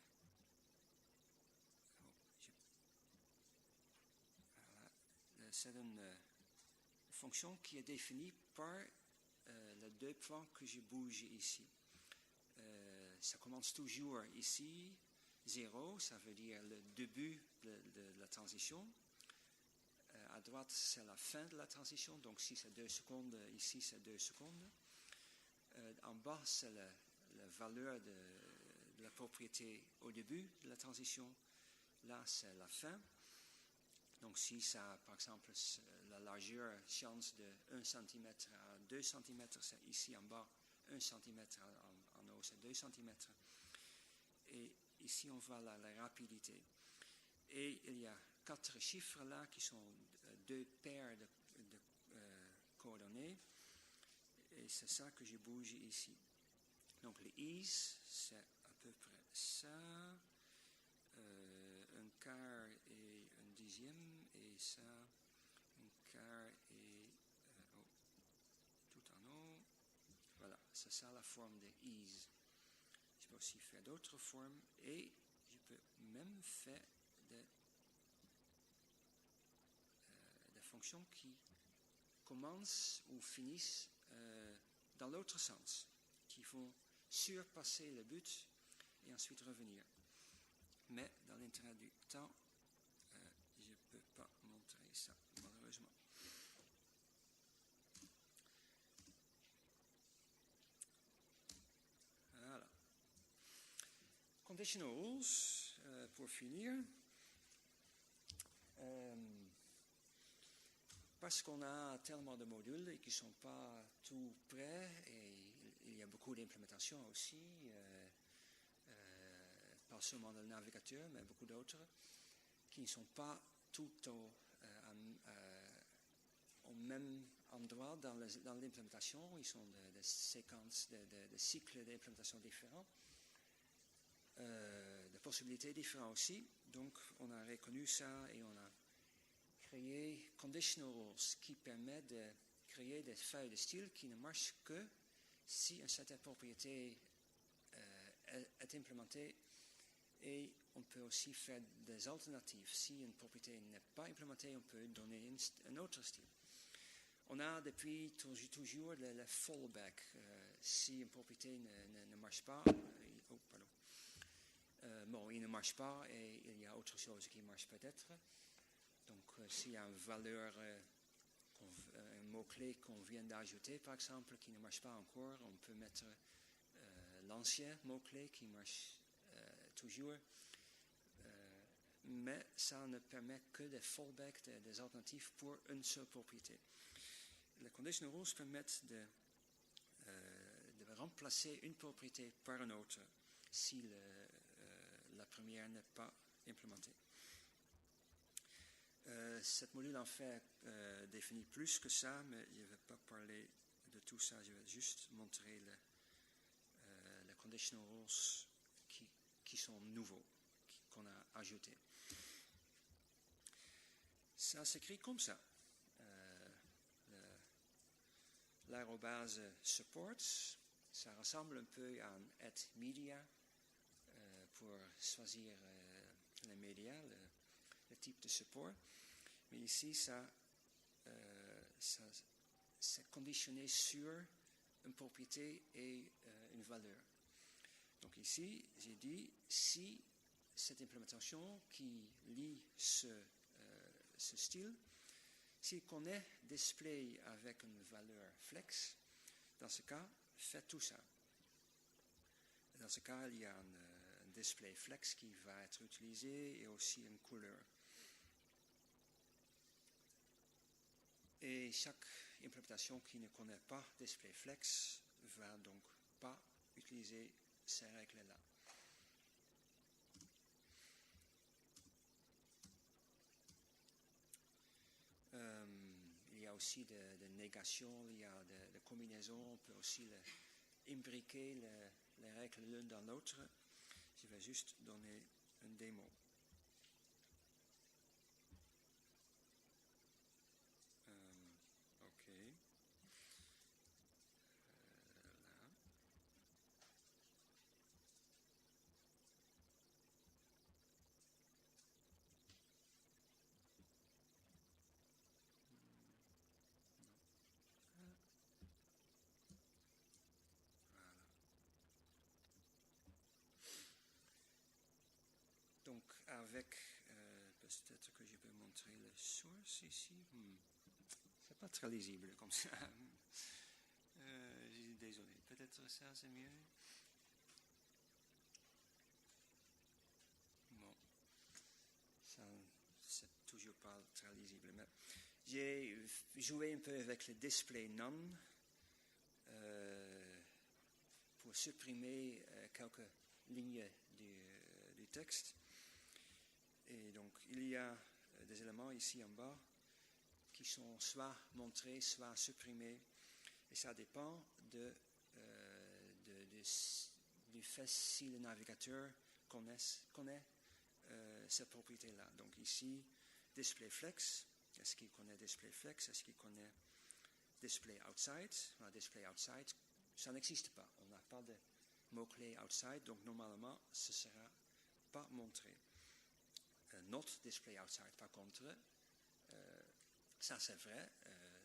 C'est une fonction qui est définie par les 2 points que je bouge ici. Ça commence toujours ici, 0, ça veut dire le début de la transition. À droite, c'est la fin de la transition, donc si c'est 2 secondes, ici c'est 2 secondes. En bas, c'est la valeur de la propriété au début de la transition. Là, c'est la fin. Donc si ça, par exemple, la largeur change de 1 cm à 2 cm, c'est ici en bas 1 cm, en haut c'est 2 cm. Et ici on voit la rapidité. Et il y a 4 chiffres là qui sont 2 paires de coordonnées. Et c'est ça que je bouge ici. Donc le ease, c'est à peu près ça. Un quart et un dixième, et ça, un quart et tout en haut. Voilà, c'est ça la forme de ease. Je peux aussi faire d'autres formes et je peux même faire des fonctions qui commencent ou finissent dans l'autre sens, qui vont surpasser le but et ensuite revenir. Mais dans l'intérêt du temps, je ne peux pas montrer ça, malheureusement. Voilà. Conditionals, pour finir. Parce qu'on a tellement de modules et qui ne sont pas tout prêts, et il y a beaucoup d'implémentations aussi, pas pas seulement le navigateur, mais beaucoup d'autres, qui ne sont pas tout au même endroit dans l'implémentation. Ils sont des séquences, des cycles d'implémentation différents, des possibilités différentes aussi. Donc, on a reconnu ça et on a créé conditional rules qui permettent de créer des feuilles de style qui ne marchent que si une certaine propriété est implémentée, et on peut aussi faire des alternatives. Si une propriété n'est pas implémentée, on peut donner un autre style. On a depuis toujours le fallback. Si une propriété ne marche pas, il ne marche pas et il y a autre chose qui marche peut-être. Donc, s'il y a une valeur, un mot-clé qu'on vient d'ajouter, par exemple, qui ne marche pas encore, on peut mettre l'ancien mot-clé qui marche toujours. Mais ça ne permet que des fallbacks, des alternatives pour une seule propriété. Les conditional rules permettent de remplacer une propriété par une autre si la première n'est pas implémentée. Cette module en fait définit plus que ça, mais je ne vais pas parler de tout ça, je vais juste montrer les conditional rules qui sont nouveaux, qu'on a ajoutés. Ça s'écrit comme ça. L'arrobase support, ça ressemble un peu à un @media pour choisir les médias, le type de support. Mais ici, c'est conditionné sur une propriété et une valeur. Donc ici, j'ai dit, si cette implémentation qui lit ce style, s'il connaît display avec une valeur flex, dans ce cas, faites tout ça. Dans ce cas, il y a un display flex qui va être utilisé et aussi une couleur. Et chaque implémentation qui ne connaît pas display flex va donc pas utiliser ces règles-là. Il y a aussi des négations, il y a des combinaisons, on peut aussi imbriquer les règles l'une dans l'autre. Je vais juste donner une démo. OK. Là. Donc, avec, peut-être que je peux montrer le source ici. C'est pas très lisible comme ça. Désolé, peut-être ça c'est mieux. Bon, ça c'est toujours pas très lisible. Mais j'ai joué un peu avec le display none pour supprimer quelques lignes du texte. Et donc, il y a des éléments ici en bas qui sont soit montrés, soit supprimés. Et ça dépend du fait si le navigateur connaît cette propriété-là. Donc ici, display flex. Est-ce qu'il connaît display flex? Est-ce qu'il connaît display outside? Display outside, ça n'existe pas. On n'a pas de mot-clé outside, donc normalement, ce ne sera pas montré. Not display outside, par contre, ça c'est vrai.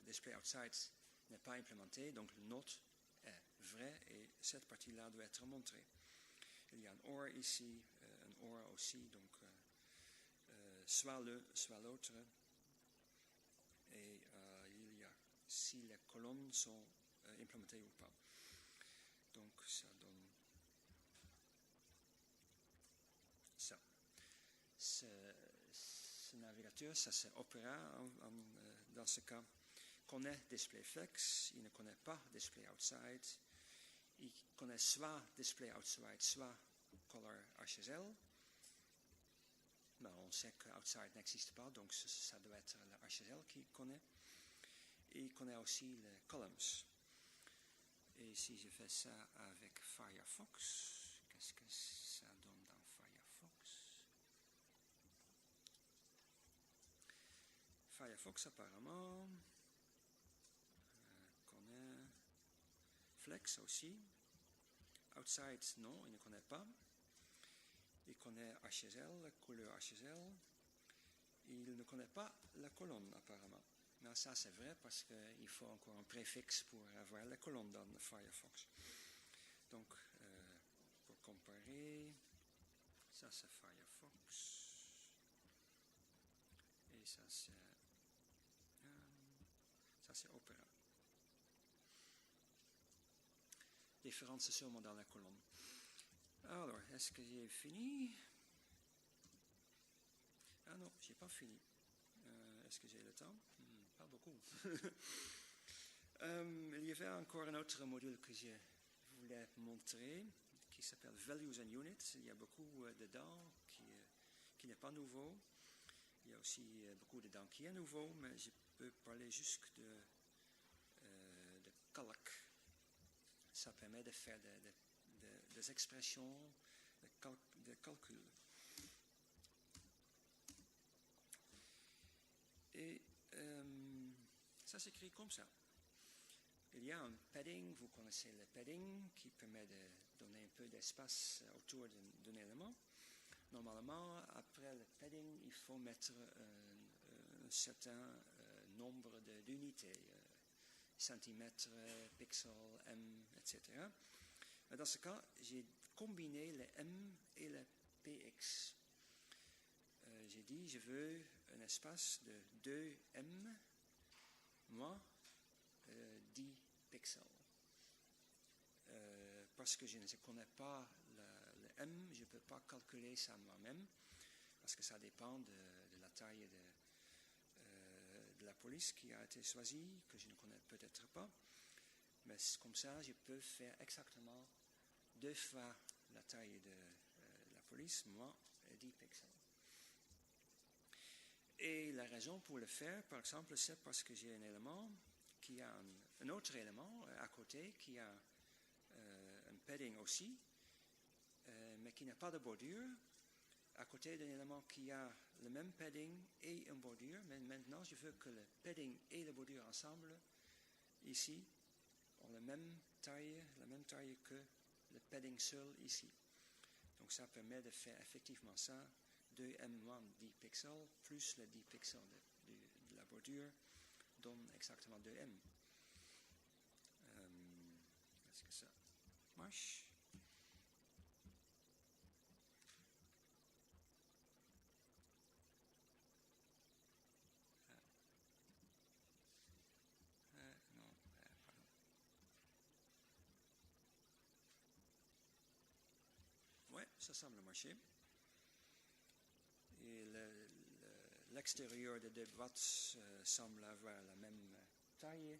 Display outside n'est pas implémenté, donc le not est vrai et cette partie-là doit être montrée. Il y a un OR ici, un OR aussi, donc soit l'un, soit l'autre. Et il y a si les colonnes sont implémentées ou pas. Donc ça donne ça. Ce navigateur, ça c'est Opera dans ce cas, connaît display flex, il ne connaît pas display outside, il connaît soit display outside, soit color HSL, mais on sait que outside n'existe pas, donc ça doit être le HSL qui connaît. Et il connaît aussi les columns. Et si je fais ça avec Firefox, qu'est-ce que ça donne dans Firefox? Firefox apparemment connaît Flex aussi. Outside, non, il ne connaît pas. Il connaît HSL, la couleur HSL. Il ne connaît pas la colonne apparemment. Mais ça c'est vrai parce qu'il faut encore un préfixe pour avoir la colonne dans le Firefox. Donc, pour comparer, ça c'est Firefox. Et ça c'est Opera. Différence seulement dans la colonne. Alors, est-ce que j'ai fini? Ah non, j'ai pas fini. Est-ce que j'ai le temps? Pas beaucoup. Il y avait encore un autre module que je voulais montrer qui s'appelle Values and Units. Il y a beaucoup dedans qui n'est pas nouveau. Il y a aussi beaucoup dedans qui est nouveau, mais je peux parler juste de calc. Ça permet de faire des expressions de calcul. Et ça s'écrit comme ça. Il y a un padding, vous connaissez le padding, qui permet de donner un peu d'espace autour d'un élément. Normalement, après le padding, il faut mettre un certain nombre d'unités, centimètres, pixels, m, etc. Mais dans ce cas, j'ai combiné le m et le px. J'ai dit, je veux un espace de 2m moins 10 pixels. Parce que je ne connais pas le m, je ne peux pas calculer ça moi-même, parce que ça dépend de la taille de la police qui a été choisie, que je ne connais peut-être pas. Mais comme ça, je peux faire exactement 2 fois la taille de la police, moins 10 pixels. Et la raison pour le faire, par exemple, c'est parce que j'ai un élément qui a un autre élément à côté qui a un padding aussi, mais qui n'a pas de bordure, à côté d'un élément qui a le même padding et une bordure. Mais maintenant, je veux que le padding et la bordure ensemble, ici, ont la même taille que le padding seul ici. Donc ça permet de faire effectivement ça. 2m moins 10 pixels plus les 10 pixels de la bordure donne exactement 2m. Est-ce que ça marche? Non, pardon. Ouais, ça semble marcher. Et l'extérieur des deux boîtes semble avoir la même taille,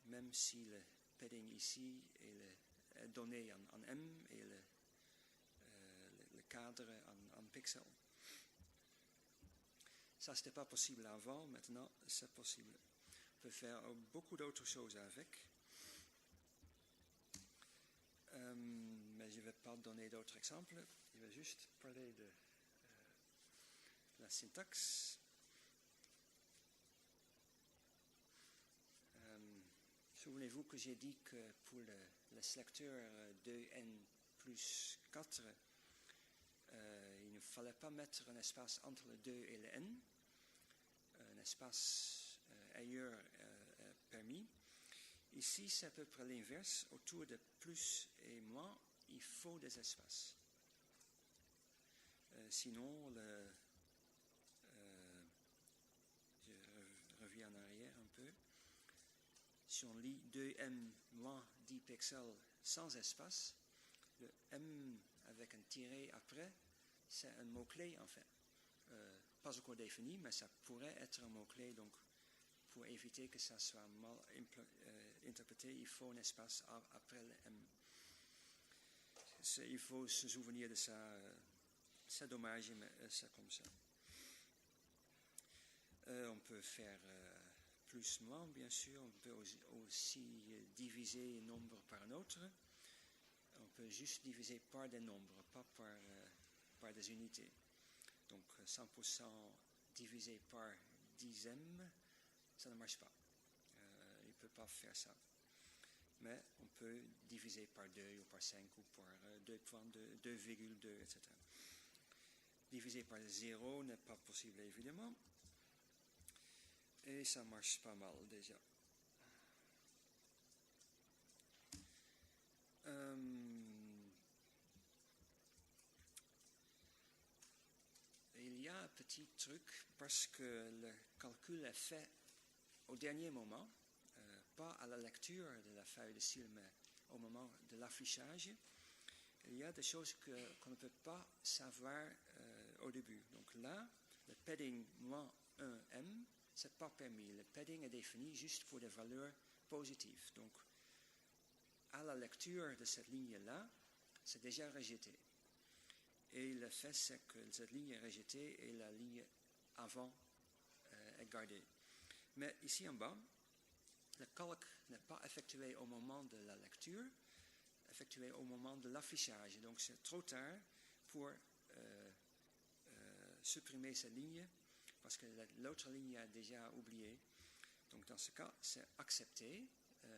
même si le padding ici est donné en M et le cadre en pixels. Ça, ce n'était pas possible avant, maintenant c'est possible. On peut faire beaucoup d'autres choses avec. Mais je ne vais pas donner d'autres exemples, je vais juste parler de la syntaxe. Souvenez-vous que j'ai dit que pour le sélecteur 2n plus 4, il ne fallait pas mettre un espace entre le 2 et le n. Un espace ailleurs permis. Ici, c'est à peu près l'inverse. Autour de plus et moins, il faut des espaces. Sinon, je reviens en arrière un peu. Si on lit 2m moins 10 pixels sans espace, le m avec un tiret après, c'est un mot-clé en fait. Pas encore défini, mais ça pourrait être un mot-clé. Donc, pour éviter que ça soit mal interprété, il faut un espace après le m. Il faut se souvenir de ça c'est dommage, mais c'est comme ça. On peut faire plus, moins, bien sûr. On peut aussi diviser un nombre par un autre. On peut juste diviser par des nombres, pas par des unités. Donc 100% divisé par dixième, ça ne marche pas. Il ne peut pas faire ça. Mais on peut diviser par 2 ou par 5 ou par 2.2, 2,2, etc. Diviser par 0 n'est pas possible, évidemment. Et ça marche pas mal déjà. Il y a un petit truc parce que le calcul est fait au dernier moment, pas à la lecture de la feuille de style, mais au moment de l'affichage. Il y a des choses qu'on ne peut pas savoir au début. Donc là, le padding moins 1m, ce n'est pas permis. Le padding est défini juste pour des valeurs positives. Donc, à la lecture de cette ligne-là, c'est déjà rejeté. Et le fait, c'est que cette ligne est rejetée et la ligne avant est gardée. Mais ici en bas, le calque n'est pas effectué au moment de la lecture, effectué au moment de l'affichage. Donc c'est trop tard pour supprimer cette ligne parce que l'autre ligne a déjà oublié. Donc dans ce cas, c'est accepté,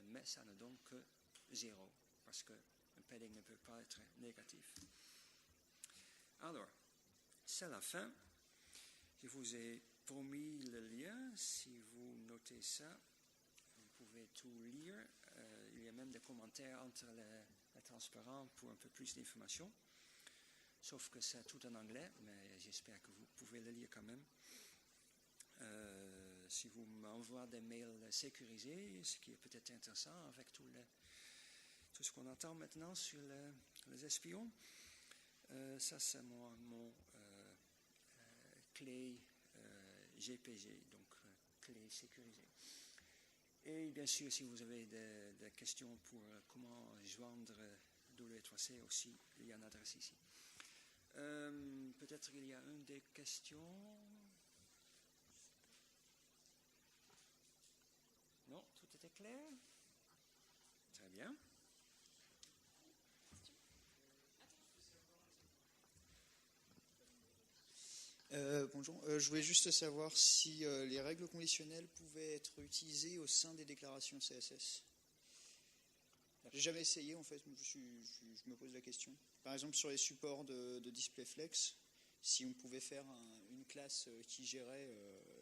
mais ça ne donne que 0 parce qu'un padding ne peut pas être négatif. Alors, c'est la fin. Je vous ai promis le lien. Si vous notez ça, vous pouvez tout lire. Il y a même des commentaires entre les transparents pour un peu plus d'informations. Sauf que c'est tout en anglais, mais j'espère que vous pouvez le lire quand même. Si vous m'envoyez des mails sécurisés, ce qui est peut-être intéressant avec tout ce qu'on entend maintenant sur les espions. Ça, c'est mon clé GPG, donc clé sécurisée. Et bien sûr, si vous avez des questions pour comment joindre W3C aussi, il y a une adresse ici. Peut-être qu'il y a une des questions. Non, tout était clair? Très bien. Bonjour, je voulais juste savoir si les règles conditionnelles pouvaient être utilisées au sein des déclarations CSS. J'ai jamais essayé en fait, je me pose la question. Par exemple sur les supports de DisplayFlex, si on pouvait faire une classe qui gérait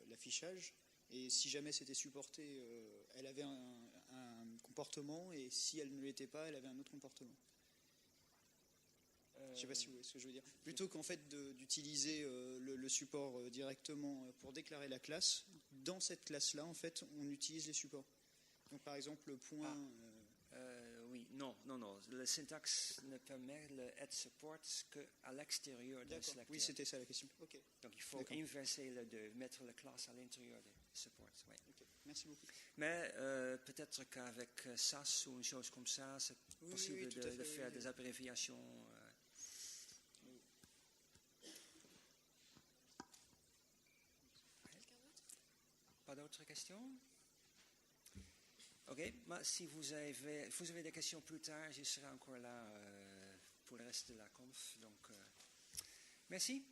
l'affichage, et si jamais c'était supporté, elle avait un comportement, et si elle ne l'était pas, elle avait un autre comportement. Je ne sais pas si vous voyez ce que je veux dire. Plutôt qu'en fait d'utiliser le support directement pour déclarer la classe, dans cette classe-là, en fait, on utilise les supports. Donc par exemple, le point... Oui, non. Le syntaxe ne permet le add support qu'à l'extérieur d'un selecteur. Oui, c'était ça la question. Okay. Donc il faut inverser le 2, mettre la classe à l'intérieur des supports. Oui. Okay. Merci beaucoup. Mais peut-être qu'avec SAS ou une chose comme ça, c'est possible de faire des abréviations. Pas d'autres questions? Ok, si vous avez des questions plus tard, je serai encore là pour le reste de la conf. Donc, merci.